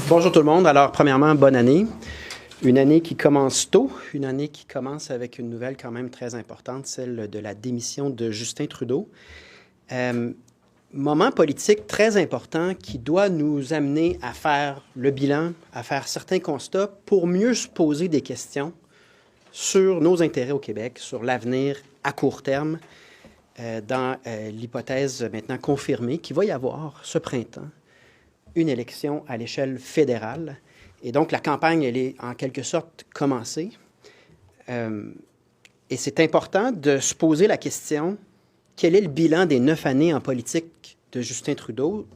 Bonjour tout le monde. Alors, premièrement, bonne année. Une année qui commence tôt, une année qui commence avec une nouvelle quand même très importante, celle de la démission de Justin Trudeau. Moment politique très important qui doit nous amener à faire le bilan, à faire certains constats pour mieux se poser des questions sur nos intérêts au Québec, sur l'avenir à court terme, dans l'hypothèse maintenant confirmée qu'il va y avoir ce printemps une élection à l'échelle fédérale. Et donc, la campagne, elle est en quelque sorte commencée. Et c'est important de se poser la question, quel est le bilan des 9 années en politique de Justin Trudeau?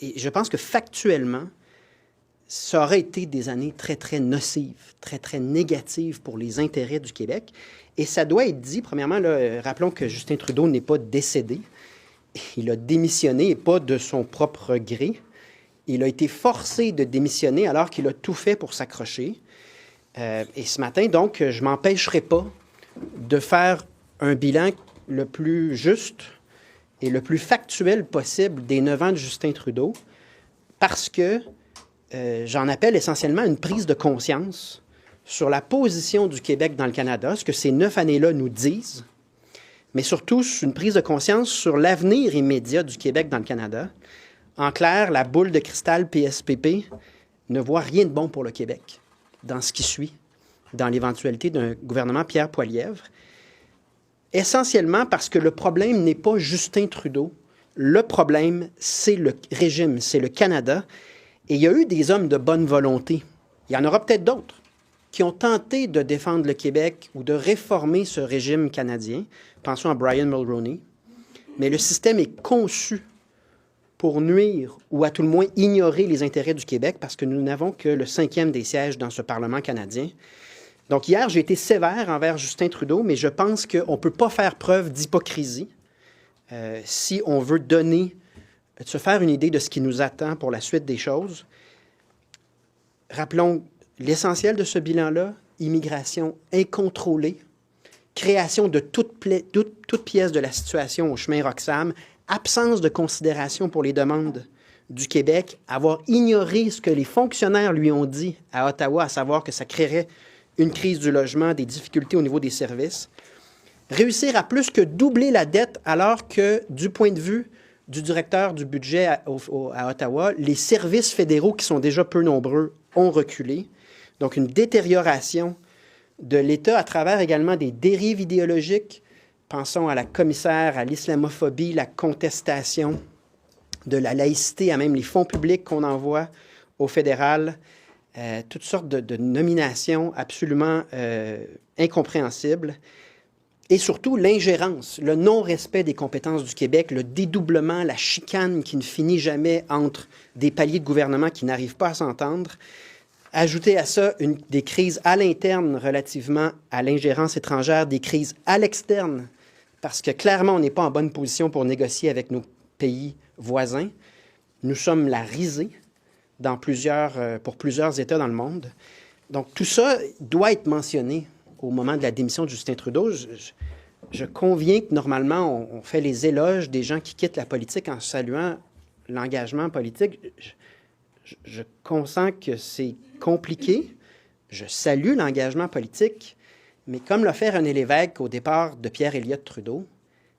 Et je pense que factuellement, ça aurait été des années très, très nocives, très, très négatives pour les intérêts du Québec. Et ça doit être dit, premièrement, là, rappelons que Justin Trudeau n'est pas décédé. Il a démissionné, et pas de son propre gré. Il a été forcé de démissionner alors qu'il a tout fait pour s'accrocher. Et ce matin, donc, je ne m'empêcherai pas de faire un bilan le plus juste et le plus factuel possible des 9 ans de Justin Trudeau, parce que j'en appelle essentiellement à une prise de conscience sur la position du Québec dans le Canada, ce que ces 9 années-là nous disent, mais surtout une prise de conscience sur l'avenir immédiat du Québec dans le Canada. En clair, la boule de cristal PSPP ne voit rien de bon pour le Québec dans ce qui suit, dans l'éventualité d'un gouvernement Pierre Poilievre, essentiellement parce que le problème n'est pas Justin Trudeau. Le problème, c'est le régime, c'est le Canada. Et il y a eu des hommes de bonne volonté. Il y en aura peut-être d'autres qui ont tenté de défendre le Québec ou de réformer ce régime canadien. Pensons à Brian Mulroney. Mais le système est conçu pour nuire ou à tout le moins ignorer les intérêts du Québec parce que nous n'avons que le 5e des sièges dans ce Parlement canadien. Donc hier, j'ai été sévère envers Justin Trudeau, mais je pense qu'on ne peut pas faire preuve d'hypocrisie si on veut se faire une idée de ce qui nous attend pour la suite des choses. Rappelons l'essentiel de ce bilan-là, immigration incontrôlée, création de toute pièce de la situation au chemin Roxham, absence de considération pour les demandes du Québec, avoir ignoré ce que les fonctionnaires lui ont dit à Ottawa, à savoir que ça créerait une crise du logement, des difficultés au niveau des services, réussir à plus que doubler la dette alors que, du point de vue du directeur du budget à Ottawa, les services fédéraux, qui sont déjà peu nombreux, ont reculé. Donc, une détérioration de l'État à travers également des dérives idéologiques. Pensons à la commissaire à l'islamophobie, la contestation de la laïcité, à même les fonds publics qu'on envoie au fédéral, toutes sortes de nominations absolument incompréhensibles. Et surtout, l'ingérence, le non-respect des compétences du Québec, le dédoublement, la chicane qui ne finit jamais entre des paliers de gouvernement qui n'arrivent pas à s'entendre. Ajouter à ça des crises à l'interne relativement à l'ingérence étrangère, des crises à l'externe, parce que clairement, on n'est pas en bonne position pour négocier avec nos pays voisins. Nous sommes la risée pour plusieurs États dans le monde. Donc, tout ça doit être mentionné au moment de la démission de Justin Trudeau. Je conviens que normalement, on fait les éloges des gens qui quittent la politique en saluant l'engagement politique. Je consens que c'est compliqué. Je salue l'engagement politique, mais comme l'a fait René Lévesque au départ de Pierre Elliott Trudeau,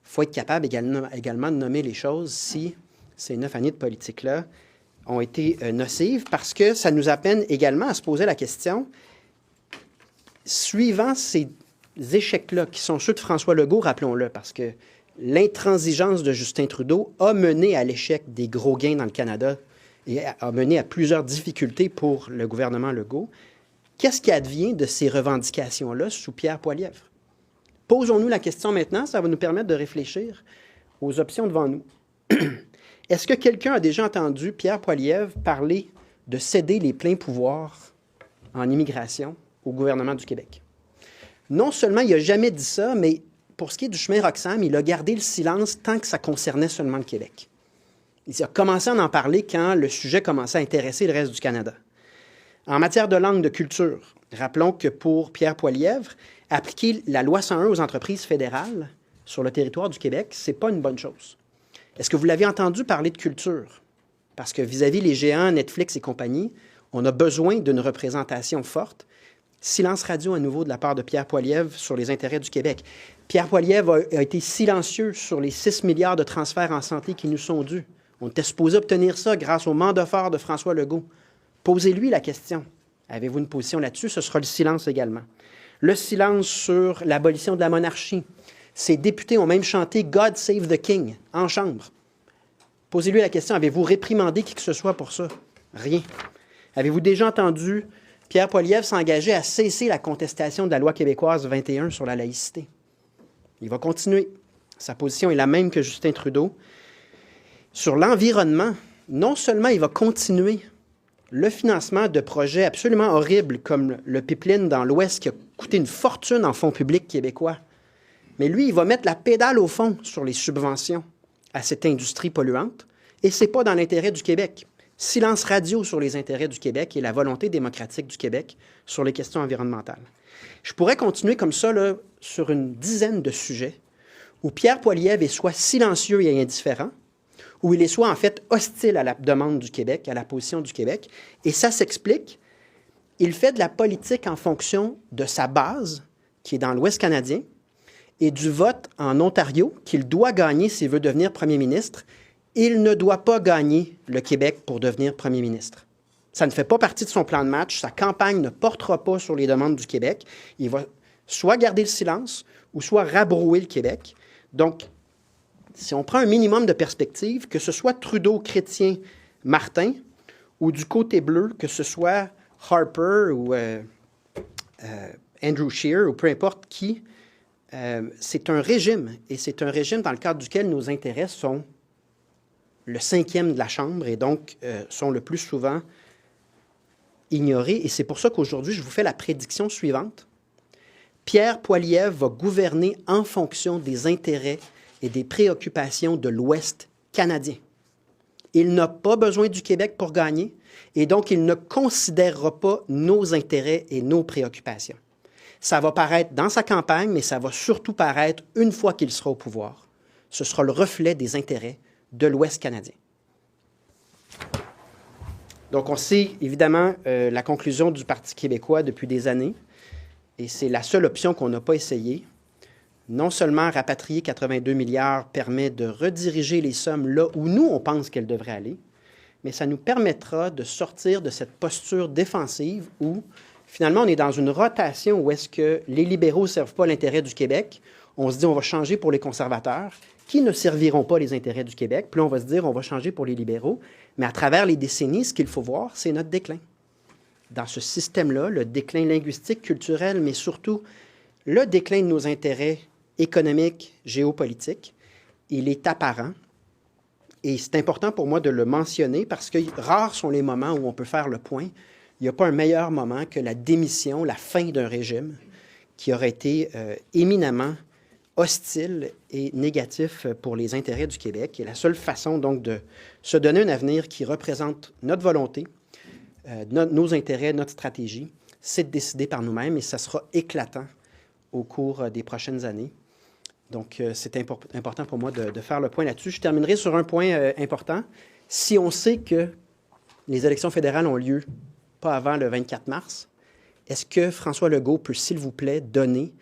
il faut être capable également de nommer les choses si ces 9 années de politique-là ont été nocives, parce que ça nous amène également à se poser la question, suivant ces échecs-là, qui sont ceux de François Legault, rappelons-le, parce que l'intransigeance de Justin Trudeau a mené à l'échec des gros gains dans le Canada et a mené à plusieurs difficultés pour le gouvernement Legault. Qu'est-ce qui advient de ces revendications-là sous Pierre Poilievre? Posons-nous la question maintenant, ça va nous permettre de réfléchir aux options devant nous. Est-ce que quelqu'un a déjà entendu Pierre Poilievre parler de céder les pleins pouvoirs en immigration au gouvernement du Québec? Non seulement il n'a jamais dit ça, mais pour ce qui est du chemin Roxham, il a gardé le silence tant que ça concernait seulement le Québec. Il a commencé à en parler quand le sujet commençait à intéresser le reste du Canada. En matière de langue, de culture, rappelons que pour Pierre Poilievre, appliquer la loi 101 aux entreprises fédérales sur le territoire du Québec, ce n'est pas une bonne chose. Est-ce que vous l'avez entendu parler de culture? Parce que vis-à-vis les géants, Netflix et compagnie, on a besoin d'une représentation forte. Silence radio à nouveau de la part de Pierre Poilievre sur les intérêts du Québec. Pierre Poilievre a été silencieux sur les 6 milliards de transferts en santé qui nous sont dus. On était supposé obtenir ça grâce au mandat fort de François Legault. Posez-lui la question. Avez-vous une position là-dessus? Ce sera le silence également. Le silence sur l'abolition de la monarchie. Ces députés ont même chanté « God save the King » en chambre. Posez-lui la question, avez-vous réprimandé qui que ce soit pour ça? Rien. Avez-vous déjà entendu Pierre Poilievre s'engager à cesser la contestation de la loi québécoise 21 sur la laïcité? Il va continuer. Sa position est la même que Justin Trudeau. Sur l'environnement, non seulement il va continuer le financement de projets absolument horribles comme le pipeline dans l'Ouest qui a coûté une fortune en fonds publics québécois, mais lui, il va mettre la pédale au fond sur les subventions à cette industrie polluante, et ce n'est pas dans l'intérêt du Québec. Silence radio sur les intérêts du Québec et la volonté démocratique du Québec sur les questions environnementales. Je pourrais continuer comme ça là, sur une dizaine de sujets où Pierre Poilievre est soit silencieux et indifférent, où il est soit en fait hostile à la demande du Québec, à la position du Québec, et ça s'explique. Il fait de la politique en fonction de sa base, qui est dans l'Ouest canadien, et du vote en Ontario qu'il doit gagner s'il veut devenir premier ministre. Il ne doit pas gagner le Québec pour devenir premier ministre. Ça ne fait pas partie de son plan de match. Sa campagne ne portera pas sur les demandes du Québec. Il va soit garder le silence ou soit rabrouer le Québec. Donc, si on prend un minimum de perspective, que ce soit Trudeau, Chrétien, Martin, ou du côté bleu, que ce soit Harper ou Andrew Scheer, ou peu importe qui, c'est un régime, et c'est un régime dans le cadre duquel nos intérêts sont le 5e de la Chambre et donc sont le plus souvent ignorés. Et c'est pour ça qu'aujourd'hui, je vous fais la prédiction suivante. Pierre Poilievre va gouverner en fonction des intérêts et des préoccupations de l'Ouest canadien. Il n'a pas besoin du Québec pour gagner et donc il ne considérera pas nos intérêts et nos préoccupations. Ça va paraître dans sa campagne, mais ça va surtout paraître une fois qu'il sera au pouvoir. Ce sera le reflet des intérêts de l'Ouest canadien. Donc, on sait évidemment la conclusion du Parti québécois depuis des années, et c'est la seule option qu'on n'a pas essayée. Non seulement rapatrier 82 milliards permet de rediriger les sommes là où nous, on pense qu'elles devraient aller, mais ça nous permettra de sortir de cette posture défensive où, finalement, on est dans une rotation où est-ce que les libéraux ne servent pas l'intérêt du Québec. On se dit on va changer pour les conservateurs, qui ne serviront pas les intérêts du Québec. Puis là, on va se dire on va changer pour les libéraux. Mais à travers les décennies, ce qu'il faut voir, c'est notre déclin. Dans ce système-là, le déclin linguistique, culturel, mais surtout le déclin de nos intérêts économiques, géopolitiques, il est apparent. Et c'est important pour moi de le mentionner parce que rares sont les moments où on peut faire le point. Il n'y a pas un meilleur moment que la démission, la fin d'un régime qui aurait été éminemment hostile et négatif pour les intérêts du Québec. Et la seule façon, donc, de se donner un avenir qui représente notre volonté, nos intérêts, notre stratégie, c'est de décider par nous-mêmes et ça sera éclatant au cours des prochaines années. Donc, c'est important pour moi de faire le point là-dessus. Je terminerai sur un point important. Si on sait que les élections fédérales ont lieu pas avant le 24 mars, est-ce que François Legault peut, s'il vous plaît, donner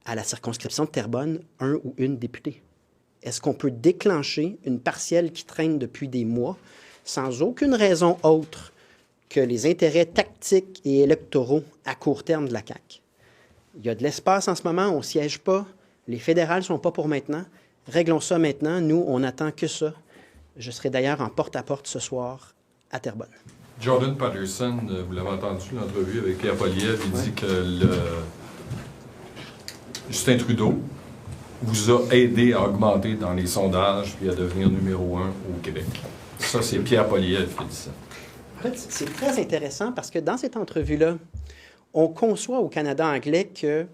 à la circonscription de Terrebonne un ou une députée? Est-ce qu'on peut déclencher une partielle qui traîne depuis des mois sans aucune raison autre que les intérêts tactiques et électoraux à court terme de la CAQ? Il y a de l'espace en ce moment, on ne siège pas. Les fédérales ne sont pas pour maintenant. Réglons ça maintenant. Nous, on n'attend que ça. Je serai d'ailleurs en porte-à-porte ce soir à Terrebonne. Jordan Patterson, vous l'avez entendu, l'entrevue avec Pierre Poilievre, il dit que Justin Trudeau vous a aidé à augmenter dans les sondages puis à devenir numéro 1 au Québec. Ça, c'est Pierre Poilievre qui dit ça. En fait, c'est très intéressant parce que dans cette entrevue-là, on conçoit au Canada anglais qu'il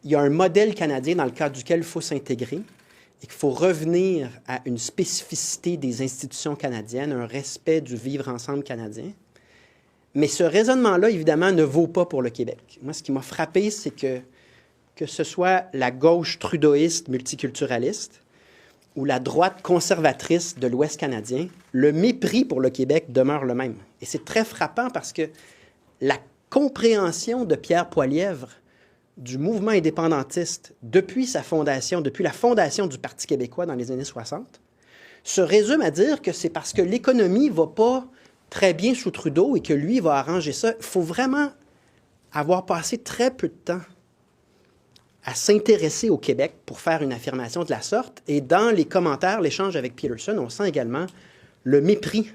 y a un modèle canadien dans le cadre duquel il faut s'intégrer et qu'il faut revenir à une spécificité des institutions canadiennes, un respect du vivre ensemble canadien. Mais ce raisonnement-là, évidemment, ne vaut pas pour le Québec. Moi, ce qui m'a frappé, c'est que ce soit la gauche trudeauiste multiculturaliste ou la droite conservatrice de l'Ouest canadien, le mépris pour le Québec demeure le même. Et c'est très frappant parce que la compréhension de Pierre Poilievre du mouvement indépendantiste depuis sa fondation, depuis la fondation du Parti québécois dans les années 60, se résume à dire que c'est parce que l'économie ne va pas très bien sous Trudeau et que lui va arranger ça. Il faut vraiment avoir passé très peu de temps à s'intéresser au Québec pour faire une affirmation de la sorte. Et dans les commentaires, l'échange avec Peterson, on sent également le mépris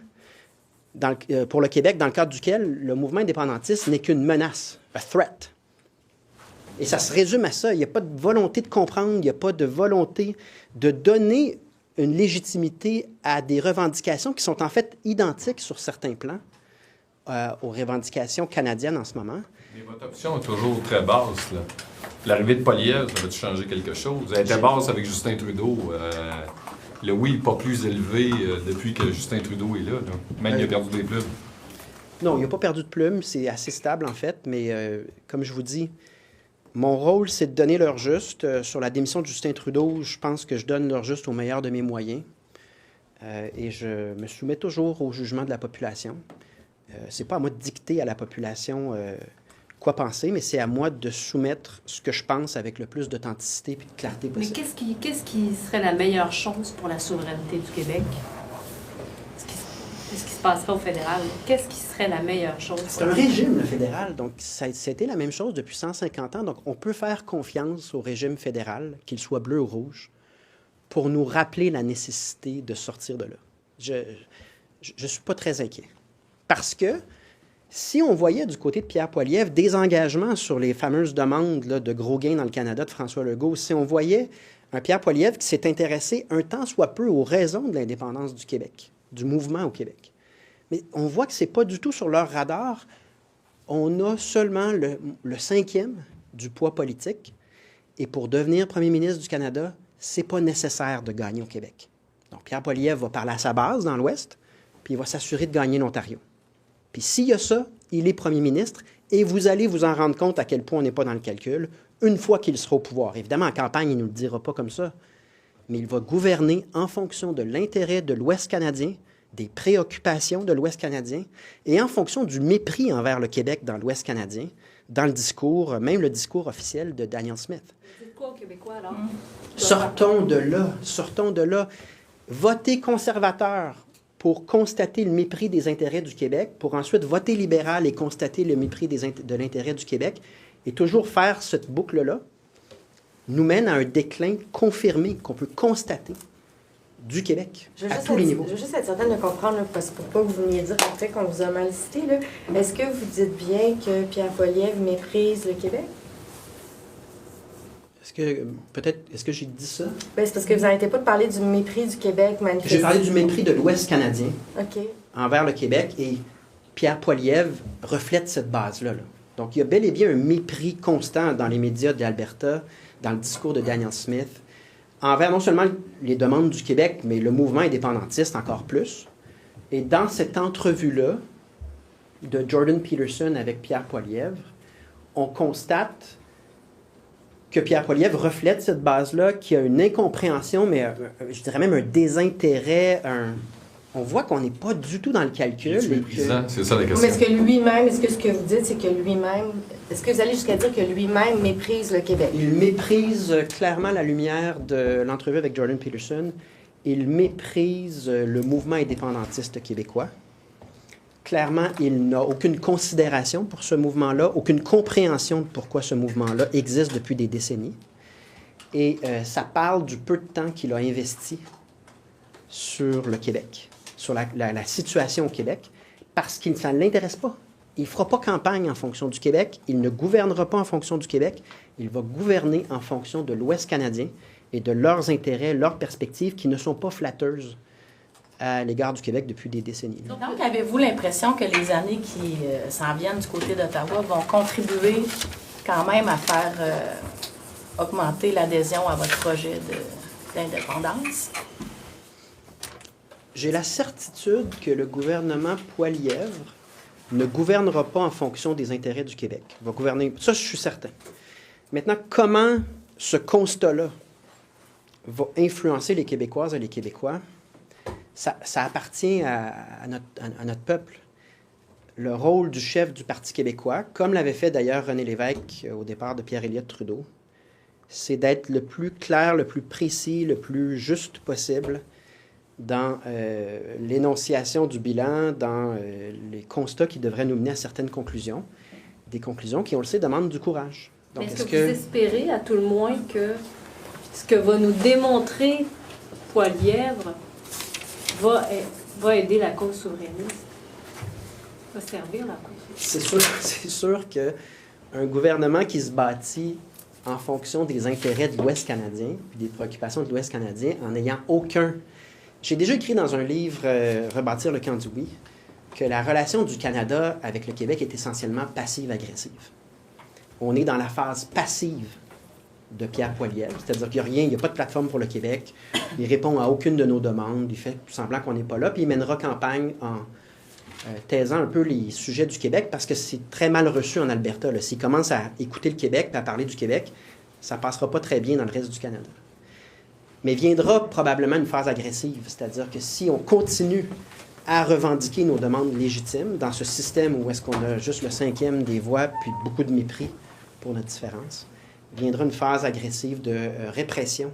pour le Québec, dans le cadre duquel le mouvement indépendantiste n'est qu'une menace, a threat. Et ça se résume à ça. Il n'y a pas de volonté de comprendre, il n'y a pas de volonté de donner une légitimité à des revendications qui sont en fait identiques sur certains plans aux revendications canadiennes en ce moment. Mais votre option est toujours très basse, là. L'arrivée de Poilievre, ça va-tu changer quelque chose? Elle était basse avec Justin Trudeau. Le oui n'est pas plus élevé depuis que Justin Trudeau est là. Même il a perdu des plumes. Non, il n'a pas perdu de plumes. C'est assez stable, en fait. Mais comme je vous dis, mon rôle, c'est de donner l'heure juste. Sur la démission de Justin Trudeau, je pense que je donne l'heure juste au meilleur de mes moyens. Et je me soumets toujours au jugement de la population. C'est pas à moi de dicter à la population quoi penser, mais c'est à moi de soumettre ce que je pense avec le plus d'authenticité et de clarté possible. Mais qu'est-ce qui serait la meilleure chose pour la souveraineté du Québec? Qu'est-ce qui se passerait au fédéral? Qu'est-ce qui serait la meilleure chose? C'est un régime, le fédéral. Donc, ça a été la même chose depuis 150 ans. Donc, on peut faire confiance au régime fédéral, qu'il soit bleu ou rouge, pour nous rappeler la nécessité de sortir de là. Je ne suis pas très inquiet. Parce que si on voyait du côté de Pierre Poilievre des engagements sur les fameuses demandes là, de gros gains dans le Canada de François Legault, si on voyait un Pierre Poilievre qui s'est intéressé un tant soit peu aux raisons de l'indépendance du Québec, du mouvement au Québec, mais on voit que ce n'est pas du tout sur leur radar. On a seulement le cinquième du poids politique, et pour devenir premier ministre du Canada, ce n'est pas nécessaire de gagner au Québec. Donc Pierre Poilievre va parler à sa base dans l'Ouest, puis il va s'assurer de gagner l'Ontario. Puis s'il y a ça, il est premier ministre et vous allez vous en rendre compte à quel point on n'est pas dans le calcul une fois qu'il sera au pouvoir. Évidemment, en campagne, il ne nous le dira pas comme ça, mais il va gouverner en fonction de l'intérêt de l'Ouest canadien, des préoccupations de l'Ouest canadien et en fonction du mépris envers le Québec dans l'Ouest canadien, dans le discours, même le discours officiel de Danielle Smith. C'est quoi aux Québécois, alors? Sortons de là. Votez conservateur pour constater le mépris des intérêts du Québec, pour ensuite voter libéral et constater le mépris de l'intérêt du Québec, et toujours faire cette boucle-là, nous mène à un déclin confirmé qu'on peut constater du Québec, à tous les niveaux. Je veux juste être certaine de comprendre, là, parce que pour pas que vous veniez dire en fait qu'on vous a mal cité, là, est-ce que vous dites bien que Pierre Poilievre méprise le Québec? Est-ce que j'ai dit ça? Ben, c'est parce que vous n'arrêtez pas de parler du mépris du Québec manifesté. J'ai parlé du mépris de l'Ouest canadien envers le Québec, et Pierre Poilievre reflète cette base-là. Là. Donc, il y a bel et bien un mépris constant dans les médias d'Alberta, dans le discours de Danielle Smith, envers non seulement les demandes du Québec, mais le mouvement indépendantiste encore plus. Et dans cette entrevue-là de Jordan Peterson avec Pierre Poilievre, on constate que Pierre Poilievre reflète cette base-là, qui a une incompréhension, mais je dirais même un désintérêt. On voit qu'on n'est pas du tout dans le calcul. C'est ça la question. Mais est-ce que lui-même, est-ce que ce que vous dites, c'est que lui-même, est-ce que vous allez jusqu'à dire que lui-même méprise le Québec? Il méprise clairement la lumière de l'entrevue avec Jordan Peterson. Il méprise le mouvement indépendantiste québécois. Clairement, il n'a aucune considération pour ce mouvement-là, aucune compréhension de pourquoi ce mouvement-là existe depuis des décennies. Et ça parle du peu de temps qu'il a investi sur le Québec, sur la situation au Québec, parce que ça ne l'intéresse pas. Il ne fera pas campagne en fonction du Québec, il ne gouvernera pas en fonction du Québec, il va gouverner en fonction de l'Ouest canadien et de leurs intérêts, leurs perspectives qui ne sont pas flatteuses à l'égard du Québec depuis des décennies. Donc, avez-vous l'impression que les années qui s'en viennent du côté d'Ottawa vont contribuer quand même à faire augmenter l'adhésion à votre projet d'indépendance? J'ai la certitude que le gouvernement Poilievre ne gouvernera pas en fonction des intérêts du Québec. Il va gouverner, ça je suis certain. Maintenant, comment ce constat-là va influencer les Québécoises et les Québécois, ça appartient à notre peuple. Le rôle du chef du Parti québécois, comme l'avait fait d'ailleurs René Lévesque au départ de Pierre-Éliott Trudeau, c'est d'être le plus clair, le plus précis, le plus juste possible dans l'énonciation du bilan, dans les constats qui devraient nous mener à certaines conclusions. Des conclusions qui, on le sait, demandent du courage. Donc, Est-ce que vous espérez, à tout le moins, que ce que va nous démontrer Poilièvre va aider la cause souverainiste? Va servir la cause souverainiste? C'est sûr qu'un gouvernement qui se bâtit en fonction des intérêts de l'Ouest canadien, puis des préoccupations de l'Ouest canadien, en n'ayant aucun... J'ai déjà écrit dans un livre, Rebâtir le camp du oui, que la relation du Canada avec le Québec est essentiellement passive-agressive. On est dans la phase passive de Pierre Poilievre, c'est-à-dire qu'il n'y a pas de plateforme pour le Québec, il répond à aucune de nos demandes, il fait semblant qu'on n'est pas là, puis il mènera campagne en taisant un peu les sujets du Québec, parce que c'est très mal reçu en Alberta. S'il commence à écouter le Québec et à parler du Québec, ça ne passera pas très bien dans le reste du Canada. Mais viendra probablement une phase agressive, c'est-à-dire que si on continue à revendiquer nos demandes légitimes dans ce système où est-ce qu'on a juste le 5e des voix puis beaucoup de mépris pour notre différence, viendra une phase agressive de répression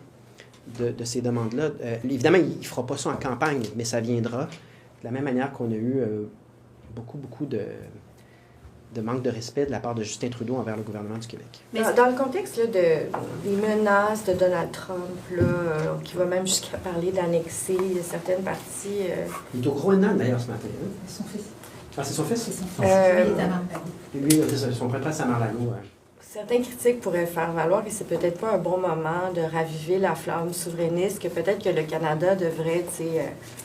de ces demandes-là. Évidemment, il ne fera pas ça en campagne, mais ça viendra de la même manière qu'on a eu beaucoup de manque de respect de la part de Justin Trudeau envers le gouvernement du Québec. Dans le contexte là, des menaces de Donald Trump, là, qui va même jusqu'à parler d'annexer certaines parties... Il est au Groenland, d'ailleurs, ce matin. Hein? Son fils. Ah, c'est son fils? C'est son fils. Il est à Marlborough. Lui, c'est son prêtre à Marlborough. Ouais. Certains critiques pourraient faire valoir que c'est peut-être pas un bon moment de raviver la flamme souverainiste, que peut-être que le Canada devrait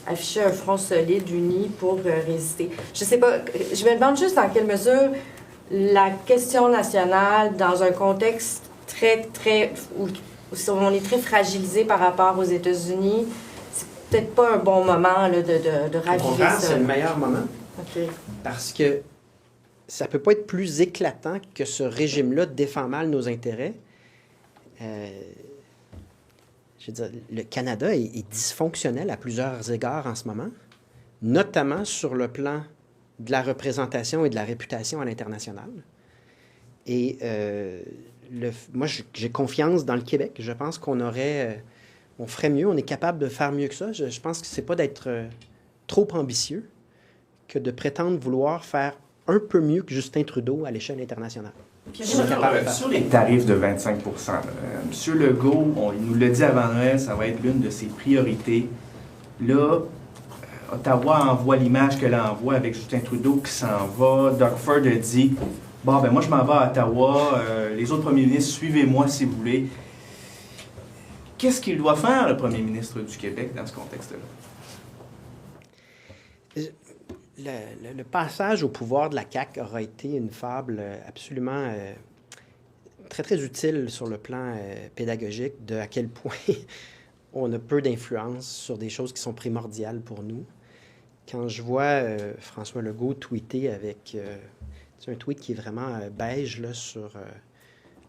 afficher un front solide, uni pour résister. Je sais pas, je me demande juste dans quelle mesure la question nationale, dans un contexte où on est très fragilisé par rapport aux États-Unis, c'est peut-être pas un bon moment là, de raviver ça. C'est le meilleur moment. OK. Parce que ça ne peut pas être plus éclatant que ce régime-là défend mal nos intérêts. Je veux dire, le Canada est dysfonctionnel à plusieurs égards en ce moment, notamment sur le plan de la représentation et de la réputation à l'international. Et moi, j'ai confiance dans le Québec. Je pense qu'on ferait mieux, on est capable de faire mieux que ça. Je pense que c'est pas d'être trop ambitieux que de prétendre vouloir faire un peu mieux que Justin Trudeau à l'échelle internationale. Sur les tarifs de 25 M. Legault, il nous l'a dit avant Noël, ça va être l'une de ses priorités. Là, Ottawa envoie l'image qu'elle envoie avec Justin Trudeau qui s'en va. Doug Ford a dit « Bon, ben moi, je m'en vais à Ottawa. Les autres premiers ministres, suivez-moi si vous voulez. » Qu'est-ce qu'il doit faire, le premier ministre du Québec, dans ce contexte-là? Le passage au pouvoir de la CAQ aura été une fable absolument très, très utile sur le plan pédagogique de à quel point on a peu d'influence sur des choses qui sont primordiales pour nous. Quand je vois François Legault tweeter avec un tweet qui est vraiment beige là, sur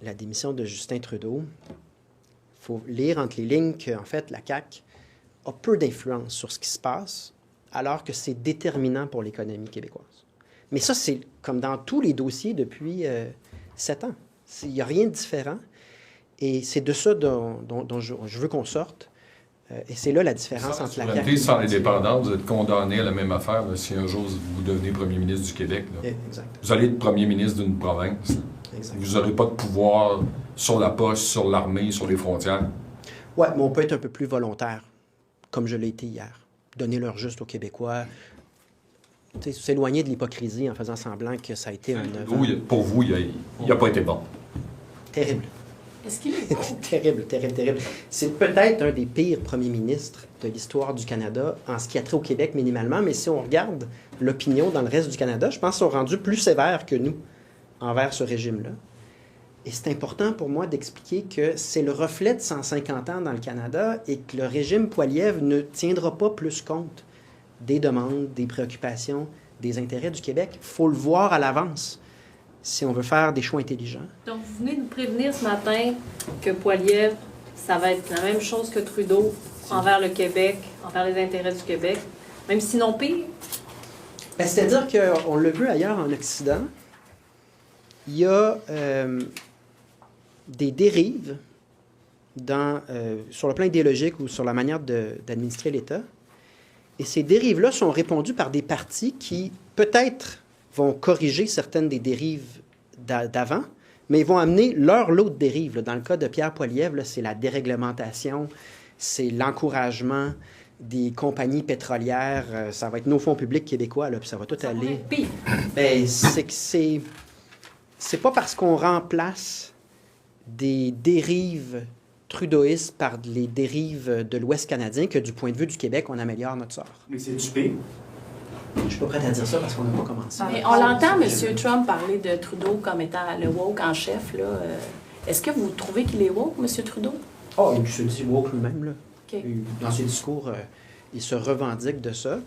la démission de Justin Trudeau, il faut lire entre les lignes qu'en fait, la CAQ a peu d'influence sur ce qui se passe, alors que c'est déterminant pour l'économie québécoise. Mais ça, c'est comme dans tous les dossiers depuis 7 ans. Il n'y a rien de différent. Et c'est de ça dont je veux qu'on sorte. Et c'est là la différence entre la CAQ et sans l'indépendance, vous êtes condamné à la même affaire là, si un jour vous devenez premier ministre du Québec. Là. Exact. Vous allez être premier ministre d'une province. Exact. Vous n'aurez pas de pouvoir sur la poste, sur l'armée, sur les frontières. Oui, mais on peut être un peu plus volontaire, comme je l'ai été hier. Donner leur juste aux Québécois, s'éloigner de l'hypocrisie en faisant semblant que ça a été un... Oui, pour vous, il n'a pas été bon. Terrible. Est-ce qu'il est bon? Terrible. C'est peut-être un des pires premiers ministres de l'histoire du Canada en ce qui a trait au Québec minimalement, mais si on regarde l'opinion dans le reste du Canada, je pense qu'ils sont rendus plus sévères que nous envers ce régime-là. Et c'est important pour moi d'expliquer que c'est le reflet de 150 ans dans le Canada et que le régime Poilievre ne tiendra pas plus compte des demandes, des préoccupations, des intérêts du Québec. Il faut le voir à l'avance si on veut faire des choix intelligents. Donc, vous venez nous prévenir ce matin que Poilievre ça va être la même chose que Trudeau envers le Québec, envers les intérêts du Québec, même sinon pire. Ben, c'est-à-dire qu'on l'a vu ailleurs en Occident, il y a des dérives sur le plan idéologique ou sur la manière d'administrer l'État. Et ces dérives-là sont répondues par des partis qui, peut-être, vont corriger certaines des dérives d'avant, mais ils vont amener leur lot de dérives. Là. Dans le cas de Pierre Poilievre, là, c'est la déréglementation, c'est l'encouragement des compagnies pétrolières, ça va être nos fonds publics québécois, là, puis ça va tout aller. Pire. Ben, c'est pas parce qu'on remplace des dérives trudeauistes par les dérives de l'Ouest canadien que du point de vue du Québec, on améliore notre sort. Mais c'est du pire. Je suis pas prête à dire ça parce qu'on n'a pas commencé. Mais on l'entend, M. Trump, parler de Trudeau comme étant le woke en chef. Là. Est-ce que vous trouvez qu'il est woke, M. Trudeau? Oh, il se dit woke lui-même, là. OK. Dans ses discours, il se revendique de ça.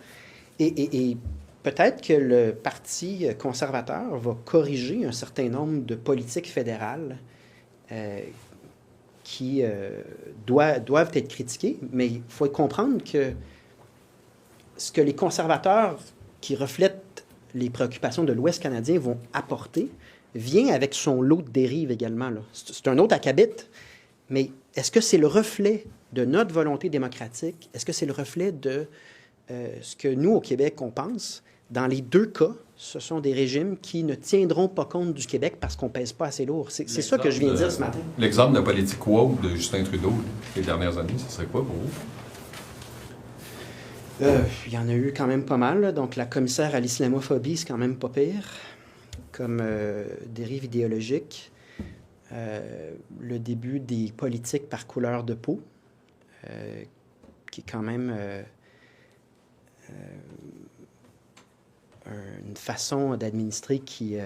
Et peut-être que le Parti conservateur va corriger un certain nombre de politiques fédérales qui doivent être critiquées, mais il faut comprendre que ce que les conservateurs qui reflètent les préoccupations de l'Ouest canadien vont apporter vient avec son lot de dérives également. Là. C'est un autre acabit, mais est-ce que c'est le reflet de notre volonté démocratique? Est-ce que c'est le reflet de ce que nous, au Québec, on pense? Dans les deux cas, ce sont des régimes qui ne tiendront pas compte du Québec parce qu'on ne pèse pas assez lourd. C'est ça que je viens de dire ce matin. L'exemple de politique woke de Justin Trudeau les dernières années, ce serait quoi pour vous? Il y en a eu quand même pas mal. Là. Donc, la commissaire à l'islamophobie, c'est quand même pas pire comme dérive idéologique. Le début des politiques par couleur de peau, qui est quand même une façon d'administrer qui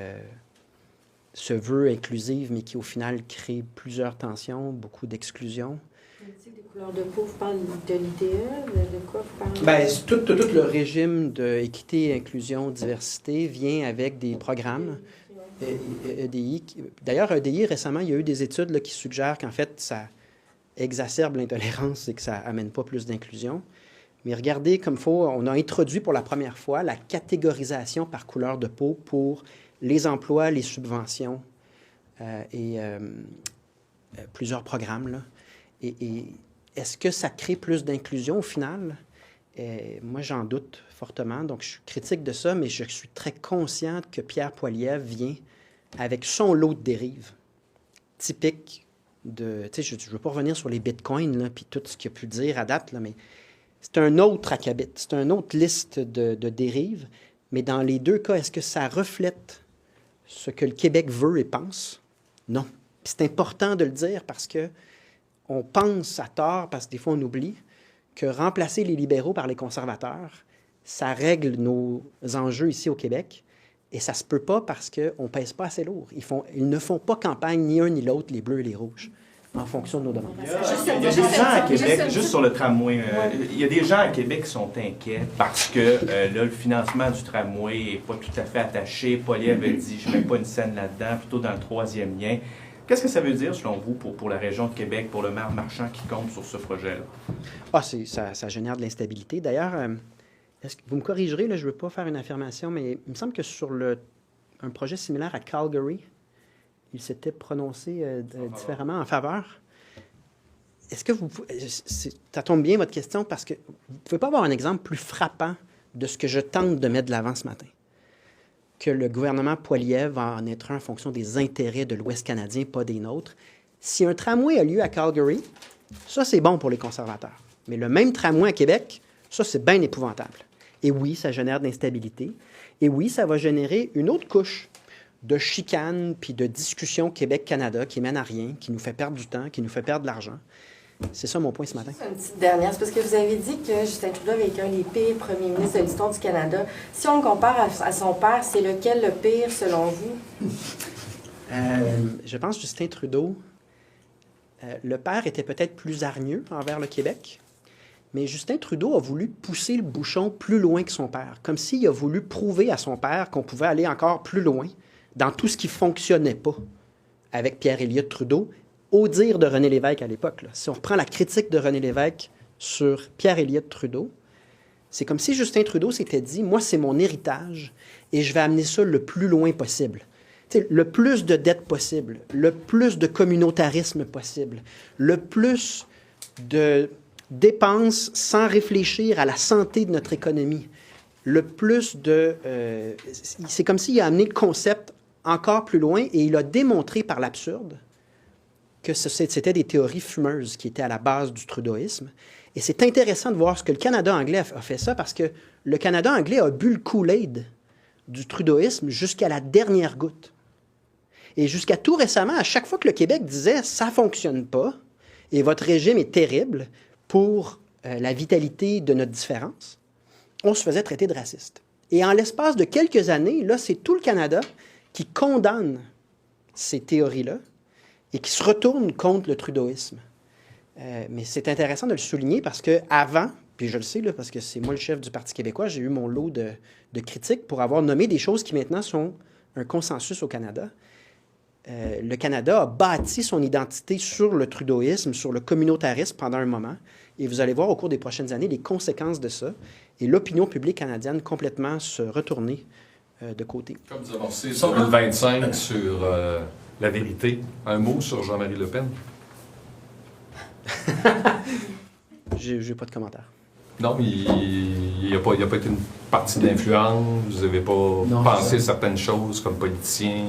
se veut inclusive, mais qui, au final, crée plusieurs tensions, beaucoup d'exclusions. Politique des couleurs de peau, vous parlez de l'IDE, de quoi vous parlez? Bien, tout le régime d'équité, inclusion, diversité vient avec des programmes. EDI. D'ailleurs, EDI, récemment, il y a eu des études là, qui suggèrent qu'en fait, ça exacerbe l'intolérance et que ça n'amène pas plus d'inclusion. Mais regardez comme faut, on a introduit pour la première fois la catégorisation par couleur de peau pour les emplois, les subventions et plusieurs programmes. Là. Et est-ce que ça crée plus d'inclusion au final? Moi, j'en doute fortement. Donc, je suis critique de ça, mais je suis très consciente que Pierre Poilievre vient avec son lot de dérives typiques de... Tu sais, je ne veux pas revenir sur les bitcoins, là, puis tout ce qu'il a pu dire à date, là, mais c'est un autre acabit, c'est une autre liste de dérives. Mais dans les deux cas, est-ce que ça reflète ce que le Québec veut et pense? Non. Puis c'est important de le dire parce que on pense à tort, parce que des fois on oublie, que remplacer les libéraux par les conservateurs, ça règle nos enjeux ici au Québec. Et ça ne se peut pas parce qu'on ne pèse pas assez lourd. Ils ne font pas campagne ni un ni l'autre, les bleus et les rouges, en fonction de nos demandes. Il y a des gens à Québec, juste sur le tramway, il y a des gens à Québec qui sont inquiets parce que là, le financement du tramway n'est pas tout à fait attaché. Poilievre avait dit, je ne mets pas une scène là-dedans, plutôt dans le troisième lien. Qu'est-ce que ça veut dire, selon vous, pour la région de Québec, pour le maire Marchand qui compte sur ce projet-là? Ah, ça génère de l'instabilité. D'ailleurs, est-ce que vous me corrigerez, là, je ne veux pas faire une affirmation, mais il me semble que sur un projet similaire à Calgary, il s'était prononcé différemment en faveur. Est-ce que ça tombe bien, votre question, parce que vous ne pouvez pas avoir un exemple plus frappant de ce que je tente de mettre de l'avant ce matin, que le gouvernement Poilievre va en être un en fonction des intérêts de l'Ouest canadien, pas des nôtres. Si un tramway a lieu à Calgary, ça, c'est bon pour les conservateurs. Mais le même tramway à Québec, ça, c'est bien épouvantable. Et oui, ça génère de l'instabilité. Et oui, ça va générer une autre couche de chicane puis de discussion Québec-Canada qui mène à rien, qui nous fait perdre du temps, qui nous fait perdre de l'argent. C'est ça mon point ce matin. C'est une petite dernière. C'est parce que vous avez dit que Justin Trudeau avait été un des pires premiers ministres de l'histoire du Canada. Si on le compare à son père, c'est lequel le pire selon vous? Je pense que Justin Trudeau, le père était peut-être plus hargneux envers le Québec, mais Justin Trudeau a voulu pousser le bouchon plus loin que son père, comme s'il a voulu prouver à son père qu'on pouvait aller encore plus loin dans tout ce qui ne fonctionnait pas avec Pierre Elliott Trudeau, au dire de René Lévesque à l'époque, là, si on reprend la critique de René Lévesque sur Pierre-Éliott Trudeau, c'est comme si Justin Trudeau s'était dit, moi, c'est mon héritage et je vais amener ça le plus loin possible. T'sais, le plus de dettes possible, le plus de communautarisme possible, le plus de dépenses sans réfléchir à la santé de notre économie, le plus de... c'est comme s'il a amené le concept encore plus loin et il a démontré par l'absurde que c'était des théories fumeuses qui étaient à la base du trudeauisme. Et c'est intéressant de voir ce que le Canada anglais a fait ça parce que le Canada anglais a bu le Kool-Aid du trudeauisme jusqu'à la dernière goutte. Et jusqu'à tout récemment, à chaque fois que le Québec disait « ça ne fonctionne pas et votre régime est terrible pour la vitalité de notre différence », on se faisait traiter de raciste. Et en l'espace de quelques années, là, c'est tout le Canada qui condamne ces théories-là et qui se retourne contre le trudeauisme. Mais c'est intéressant de le souligner parce qu'avant, puis je le sais, là, parce que c'est moi le chef du Parti québécois, j'ai eu mon lot de critiques pour avoir nommé des choses qui maintenant sont un consensus au Canada. Le Canada a bâti son identité sur le trudeauisme, sur le communautarisme pendant un moment. Et vous allez voir au cours des prochaines années les conséquences de ça et l'opinion publique canadienne complètement se retourner de côté. Comme vous avancez 2025 sur la vérité, un mot sur Jean-Marie Le Pen? J'ai pas de commentaire. Non, mais il n'y a pas été une partie d'influence, vous n'avez pas pensé certaines choses comme politicien?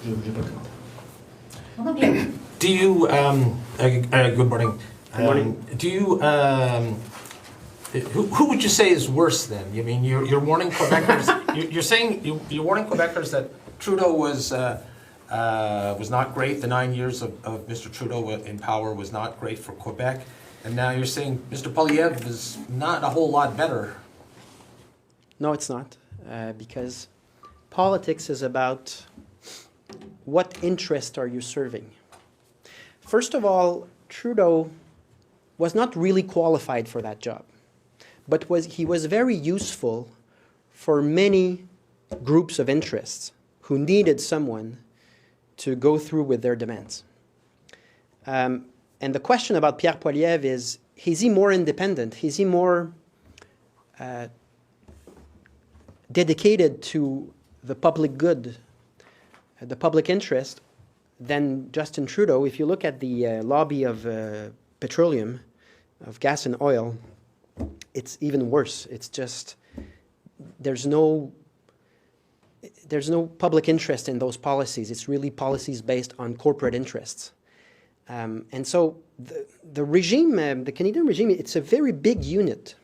Non, j'ai pas de commentaire. Do you, good morning. Good morning. Do you, who would you say is worse then? I mean, you're warning Quebecers, you're saying, you're warning Quebecers that Trudeau was not great. The 9 years of Mr. Trudeau in power was not great for Quebec. And now you're saying Mr. Poilievre is not a whole lot better. No, it's not, because politics is about what interest are you serving. First of all, Trudeau was not really qualified for that job, but he was very useful for many groups of interests who needed someone to go through with their demands. And the question about Pierre Poilievre is he more independent? Is he more dedicated to the public good, the public interest, than Justin Trudeau? If you look at the lobby of petroleum, of gas and oil, it's even worse. It's just, there's no public interest in those policies. It's really policies based on corporate interests. And so the regime, the Canadian regime, it's a very big unit.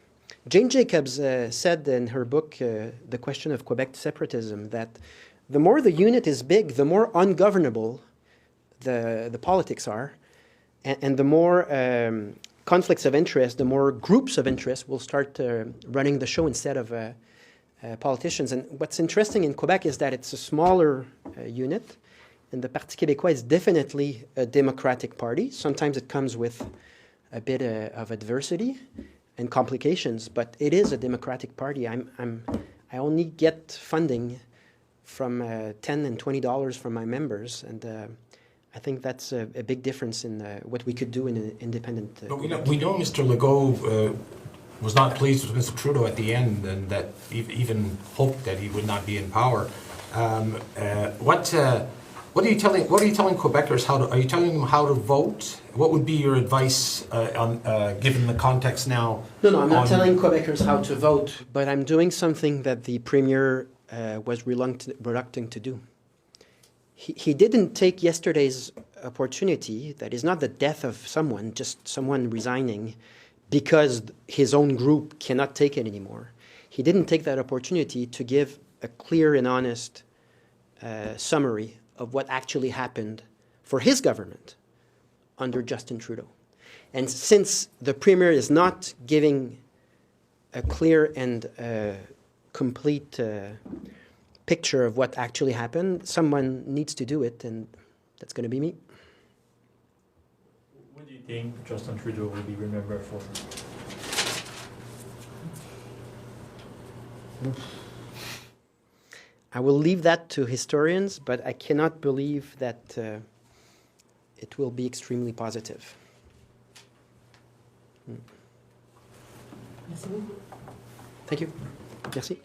Jane Jacobs said in her book, The Question of Quebec Separatism, that the more the unit is big, the more ungovernable the politics are, and the more conflicts of interest, the more groups of interest will start running the show instead of politicians. And what's interesting in Quebec is that it's a smaller unit, and the Parti québécois is definitely a democratic party. Sometimes it comes with a bit of adversity and complications, but it is a democratic party. I only get funding from $10 and $20 from my members, and I think that's a big difference in what we could do in an independent. But we know Mr. Legault was not pleased with Mr. Trudeau at the end, and that even hoped that he would not be in power. What are you telling Quebecers? Are you telling them how to vote? What would be your advice given the context now? No, I'm not telling Quebecers how to vote, but I'm doing something that the Premier was reluctant to do. He didn't take yesterday's opportunity, that is not the death of someone, just someone resigning because his own group cannot take it anymore. He didn't take that opportunity to give a clear and honest summary of what actually happened for his government under Justin Trudeau. And since the Premier is not giving a clear and complete picture of what actually happened, someone needs to do it, and that's going to be me. What do you think Justin Trudeau will be remembered for? I will leave that to historians, but I cannot believe that it will be extremely positive. Merci beaucoup. Thank you. Merci.